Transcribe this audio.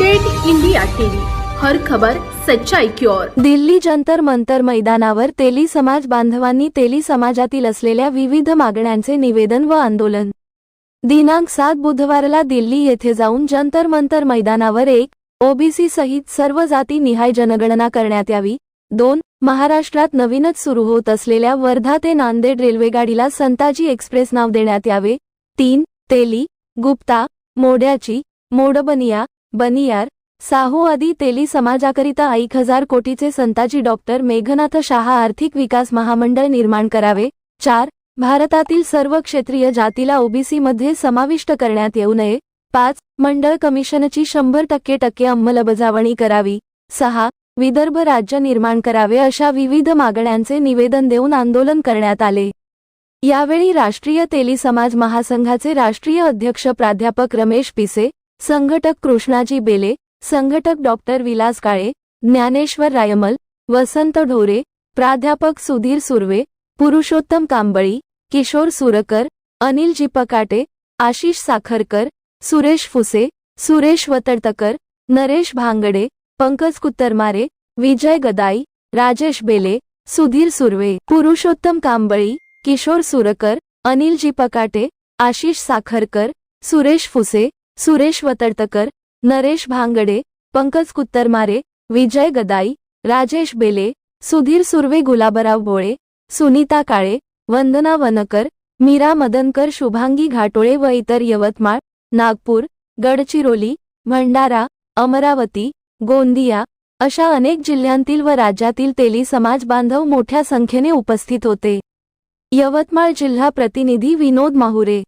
Update India TV, हर खबर सच्चाई की ओर। दिल्ली जंतर मंतर मैदानावर तेली समाज बांधवांनी तेली समाजातील असलेल्या विविध मागण्यांचे निवेदन व आंदोलन दिनांक 7 बुधवारला दिल्ली येथे जाऊन जंतर मंतर मैदानावर एक ओबीसी सहित सर्व जाती निहाय जनगणना करण्यात यावी। 2 महाराष्ट्रात नवीनच सुरू होत असलेल्या वर्धा ते नांदेड रेल्वेगाडीला संताजी एक्सप्रेस नाव देण्यात यावे। 3 तेली, गुप्ता, मोड्याची, मोडबनिया, बनियार, साहू आदी तेली समाजाकरिता 1000 कोटीचे संताजी डॉक्टर मेघनाथ शहा आर्थिक विकास महामंडळ निर्माण करावे। 4 भारतातील सर्व क्षेत्रीय जातीला ओबीसी मध्ये समाविष्ट करण्यात येऊ नये। 5 मंडळ कमिशनची 100% अंमलबजावणी करावी। 6 विदर्भ राज्य निर्माण करावे अशा विविध मागण्यांचे निवेदन देऊन आंदोलन करण्यात आले। यावेळी राष्ट्रीय तेली समाज महासंघाचे राष्ट्रीय अध्यक्ष प्राध्यापक रमेश पिसे, संघटक कृष्णाजी बेले, संघटक डॉक्टर विलास काळे, ज्ञानेश्वर रायमल, वसंत ढोरे, प्राध्यापक सुधीर सुर्वे, पुरुषोत्तम कांबळी, किशोर सुरकर, अनिल जिपकाटे, आशिष साखरकर, सुरेश फुसे, सुरेश वतडतकर, नरेश भांगडे, पंकज कुत्तरमारे, विजय गदाई, राजेश बेले, सुधीर सुर्वे, पुरुषोत्तम कांबळी, किशोर सुरकर, अनिल जिपकाटे, आशिष साखरकर, सुरेश फुसे, सुरेश वतडतकर, नरेश भांगडे, पंकज कुत्तरमारे, विजय गदाई, राजेश बेले, सुधीर सुर्वे, गुलाबराव बोळे, सुनीता काळे, वंदना वनकर, मीरा मदनकर, शुभांगी घाटोळे व इतर यवतमाळ, नागपूर, गडचिरोली, भंडारा, अमरावती, गोंदिया अशा अनेक जिल्ह्यांतील व राज्यातील तेली समाज बांधव मोठ्या संख्येने उपस्थित होते। यवतमाळ जिल्हा प्रतिनिधी विनोद माहुरे।